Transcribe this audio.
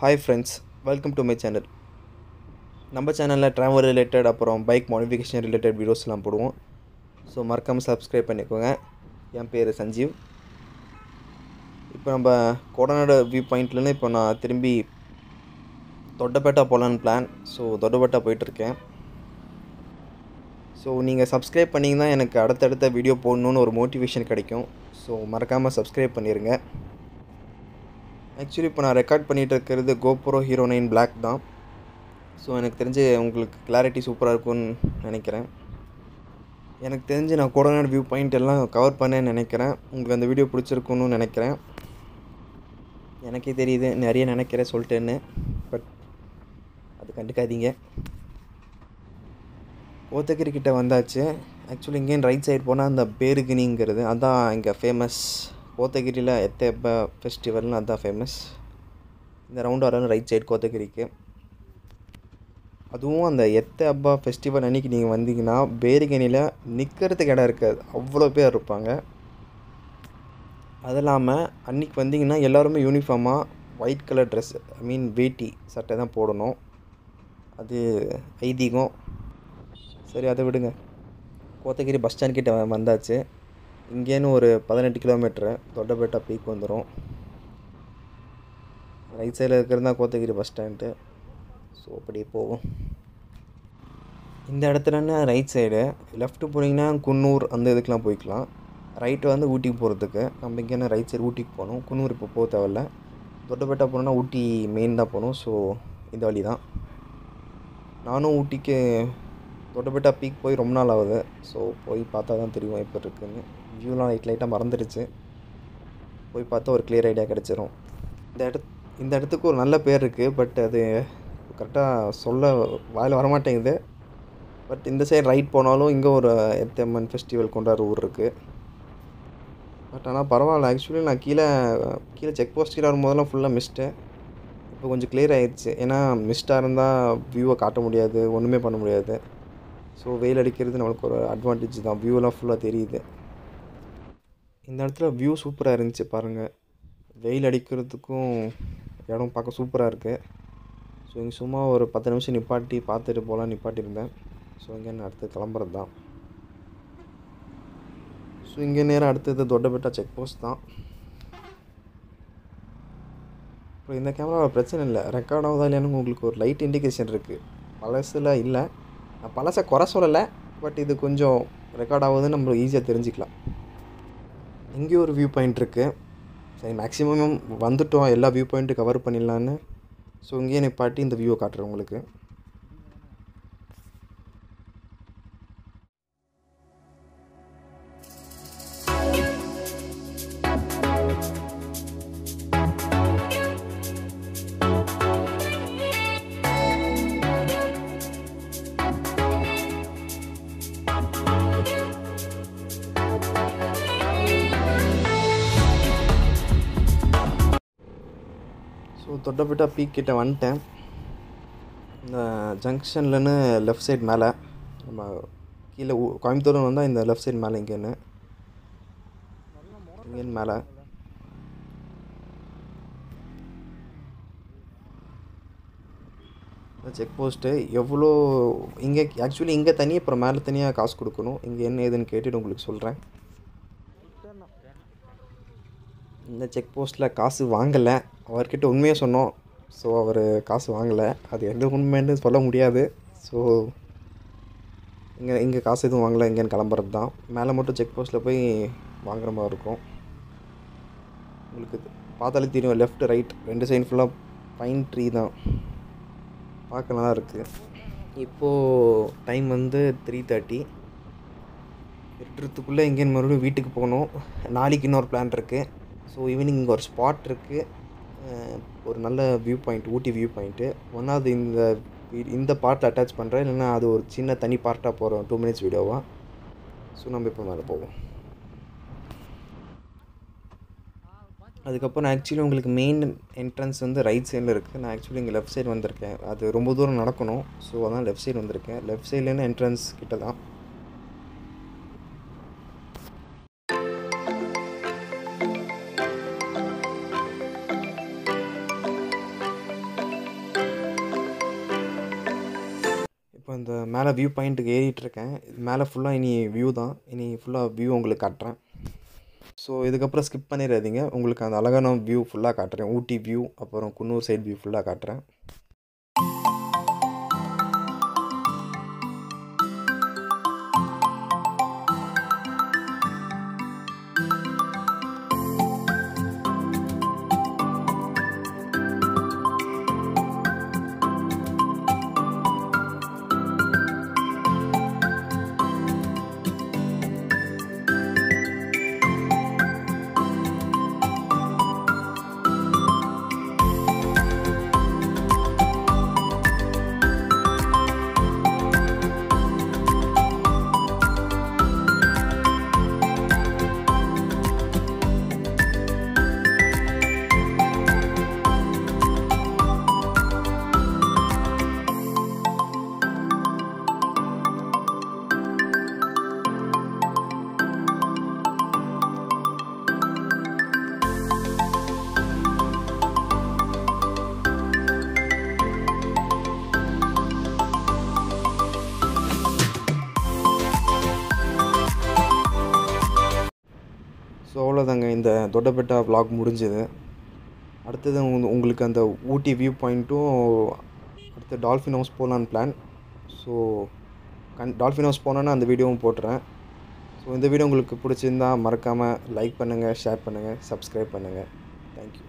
Hi friends, welcome to my channel. நம்ம சேனலில் travel related அப்புறம் பைக் மாடிஃபிகேஷன் ரிலேட்டட் வீடியோஸ்லாம் போடுவோம். ஸோ மறக்காமல் சப்ஸ்கிரைப் பண்ணிக்கோங்க. என் பேர் சஞ்சீவ். இப்போ நம்ம கோடநாடு வியூ பாயிண்ட்லேருந்து இப்போ நான் திரும்பி தொட்டபெட்டா போகலான்னு பிளான். ஸோ தொட்டபெட்டா போயிட்டுருக்கேன். ஸோ நீங்கள் சப்ஸ்கிரைப் பண்ணிங்கன்னா எனக்கு அடுத்தடுத்த வீடியோ போடணுன்னு ஒரு மோட்டிவேஷன் கிடைக்கும். ஸோ மறக்காமல் சப்ஸ்கிரைப் பண்ணிடுங்க. ஆக்சுவலி இப்போ நான் ரெக்கார்ட் பண்ணிகிட்டு இருக்கிறது GoPro Hero 9 Black தான். ஸோ எனக்கு தெரிஞ்சு உங்களுக்கு கிளாரிட்டி சூப்பராக இருக்கும்னு நினைக்கிறேன். எனக்கு தெரிஞ்சு நான் கோடநாடு வியூ பாயிண்ட் எல்லாம் கவர் பண்ணேன்னு நினைக்கிறேன். உங்களுக்கு அந்த வீடியோ பிடிச்சிருக்குன்னு நினைக்கிறேன். எனக்கே தெரியுது நிறைய நினைக்கிறேன் சொல்லிட்டேன்னு, பட் அது கண்டுக்காதீங்க. கோத்தகிரி கிட்டே வந்தாச்சு. ஆக்சுவலி இங்கேயும் ரைட் சைடு போனால் அந்த பேருகினிங்கிறது அதான் இங்கே ஃபேமஸ். கோத்தகிரியில் எத்தப்ப ஃபெஸ்டிவல்னு அதுதான் ஃபேமஸ். இந்த ரவுண்டு வரலாம் ரைட் சைடு கோத்தகிரிக்கு. அதுவும் அந்த அப்பா ஃபெஸ்டிவல் அன்றைக்கி நீங்கள் வந்தீங்கன்னா பேரிகனியில் நிற்கிறதுக்கு இடம் இருக்காது, அவ்வளோ பேர் இருப்பாங்க. அது இல்லாமல் அன்றைக்கி வந்தீங்கன்னா எல்லாருமே யூனிஃபார்மாக ஒயிட் கலர் ட்ரெஸ், வேட்டி சட்டை தான் போடணும். அது ஐதீகம். சரி, அதை விடுங்க. கோத்தகிரி பஸ் ஸ்டாண்ட் கிட்டே வந்தாச்சு. இங்கேன்னு ஒரு 18 கிலோமீட்டரு தொட்டபெட்டா பீக் வந்துடும். ரைட் சைடில் இருக்கிறது தான் கோத்தகிரி பஸ் ஸ்டாண்டு. ஸோ அப்படியே போவோம். இந்த இடத்துலன்னா ரைட் சைடு, லெஃப்ட்டு போனீங்கன்னா குன்னூர் அந்த இதுக்கெலாம் போய்க்கலாம். ரைட்டு வந்து ஊட்டிக்கு போகிறதுக்கு. நம்ம இங்கேனா ரைட் சைடு ஊட்டிக்கு போகணும். குன்னூர் இப்போ போக தேவையில்ல. தொட்டபெட்டா போனோன்னா ஊட்டி மெயின் தான் போகணும். ஸோ இந்த வழி தான். நானும் ஊட்டிக்கு தொட்டபெட்டா பீக் போய் ரொம்ப நாள் ஆகுது. ஸோ போய் பார்த்தா தான் தெரியும் எப்போ இருக்குதுன்னு. வியூலாம் லைட்டாக மறந்துடுச்சு. போய் பார்த்தா ஒரு கிளியர் ஐடியா கிடச்சிரும். இந்த இடத்துக்கு ஒரு நல்ல பேர் இருக்குது, பட் அது கரெக்டாக சொல்ல வாயில் வரமாட்டேங்குது. பட் இந்த சைடு ரைட் போனாலும் இங்கே ஒரு எத்தம்மன் ஃபெஸ்டிவல் கொண்டாடுற ஊர் இருக்குது. பட் ஆனால் பரவாயில்ல. ஆக்சுவலி நான் கீழே செக் போஸ்ட் கீழே வரும்போதெல்லாம் ஃபுல்லாக மிஸ்ட்டு. இப்போ கொஞ்சம் கிளியர் ஆகிடுச்சு. ஏன்னா மிஸ்ட்டாக இருந்தால் வியூவை காட்ட முடியாது, ஒன்றுமே பண்ண முடியாது. ஸோ வெயில் அடிக்கிறது நம்மளுக்கு ஒரு அட்வான்டேஜ் தான். வியூவெலாம் ஃபுல்லாக தெரியுது. இந்த இடத்துல வியூ சூப்பராக இருந்துச்சு பாருங்கள். வெயில் அடிக்கிறதுக்கும் இடம் பார்க்க சூப்பராக இருக்குது. ஸோ இங்கே சும்மா ஒரு 10 நிமிஷம் நிப்பாட்டி பார்த்துட்டு போகலாம் நிப்பாட்டியிருந்தேன். ஸோ இங்கே அடுத்து கிளம்புறது தான். ஸோ இங்கே நேரம் அடுத்தது தொட்டபெட்டா செக் போஸ்ட் தான். இப்போ இந்த கேமராவில் பிரச்சனை இல்லை, ரெக்கார்ட் ஆகுதா இல்லையானு உங்களுக்கு ஒரு லைட் இண்டிகேஷன் இருக்குது. பழசில் இல்லை, நான் பழசை குறை சொல்லலை, பட் இது கொஞ்சம் ரெக்கார்ட் ஆகுதுன்னு நம்ம ஈஸியாக தெரிஞ்சுக்கலாம். இங்கே ஒரு வியூ பாயிண்ட் இருக்குது. சரி, மேக்ஸிமம் வந்துட்டோம், எல்லா வியூ பாயிண்ட்டும் கவர் பண்ணிடலான்னு. ஸோ இங்கேயே நிப்பாட்டி இந்த வியூவை காட்டுறேன் உங்களுக்கு. ஸோ தொட்டபெட்டா பீக் கிட்டே வந்துட்டேன். இந்த ஜங்ஷன்லன்னு லெஃப்ட் சைடு மேலே நம்ம கீழே கோயம்புத்தூர் வந்தால் இந்த லெஃப்ட் சைடு மேலே இங்கேன்னு மேலே செக் போஸ்ட்டு எவ்வளோ இங்கே ஆக்சுவலி இங்கே தனியாக அப்புறம் மேலே தனியாக காசு கொடுக்கணும். இங்கே என்ன ஏதுன்னு கேட்டுட்டு உங்களுக்கு சொல்கிறேன். இந்த செக் போஸ்ட்டில் காசு வாங்கலை. அவர்கிட்ட உண்மையாக சொன்னோம். ஸோ அவர் காசு வாங்கலை. அது எந்த உண்மைன்னு சொல்ல முடியாது. ஸோ இங்கே காசு எதுவும் வாங்கலை. இங்கேன்னு கிளம்புறது தான். மேலே மட்டும் செக் போஸ்ட்டில் போய் வாங்குற மாதிரி இருக்கும். உங்களுக்கு பார்த்தாலே தெரியும், லெஃப்ட் ரைட் 2 சைடு ஃபுல்லாக பைன் ட்ரீ தான். பார்க்க நல்லா இருக்குது. இப்போது டைம் வந்து 3:30. எட்டுறதுக்குள்ளே இங்கேன்னு மறுபடியும் வீட்டுக்கு போகணும். நாளைக்கு இன்னொரு பிளான் இருக்குது. ஸோ ஈவினிங் இங்கே ஒரு ஸ்பாட் இருக்குது, ஒரு நல்ல வியூ பாயிண்ட், ஊட்டி வியூ பாயிண்ட்டு. ஒன்றாவது இந்த பார்ட்டில் அட்டாச் பண்ணுறேன், இல்லைன்னா அது ஒரு சின்ன தனி பார்ட்டாக போகிறோம் 2 மினிட்ஸ் வீடியோவாக. ஸோ நம்ம இப்போ மேலே போவோம். அதுக்கப்புறம் ஆக்சுவலி உங்களுக்கு மெயின் என்ட்ரன்ஸ் வந்து ரைட் சைடில் இருக்குது. நான் ஆக்சுவலி இங்கே லெஃப்ட் சைடு வந்திருக்கேன். அது ரொம்ப தூரம் நடக்கணும். ஸோ அதான் லெஃப்ட் சைடு வந்திருக்கேன். லெஃப்ட் சைட்லேருந்து என்ட்ரன்ஸ் கிட்ட தான். இப்போ இந்த மேலே வியூ பாயிண்ட்டுக்கு ஏறிட்டுருக்கேன். மேலே ஃபுல்லாக இனி வியூ தான். இனி ஃபுல்லாக வியூ உங்களுக்கு காட்டுறேன். ஸோ இதுக்கப்புறம் ஸ்கிப் பண்ணிடாதீங்க. உங்களுக்கு அந்த அழகான வியூ ஃபுல்லாக காட்டுறேன். ஊட்டி வியூ, அப்புறம் குன்னூர் சைடு வியூ ஃபுல்லாக காட்டுறேன். ஸோ அவ்வளோதாங்க, இந்த தொட்டபெட்டா vlog முடிஞ்சது. அடுத்தது உங்களுக்கு அந்த ஊட்டி வியூ பாயிண்ட்டும், அடுத்து டால்ஃபின் ஹவுஸ் போகலான்னு பிளான். ஸோ டால்ஃபின் ஹவுஸ் போனோன்னா அந்த வீடியோவும் போட்டுறேன். ஸோ இந்த வீடியோ உங்களுக்கு பிடிச்சிருந்தா மறக்காமல் லைக் பண்ணுங்கள், ஷேர் பண்ணுங்கள், சப்ஸ்கிரைப் பண்ணுங்கள். தேங்க்யூ.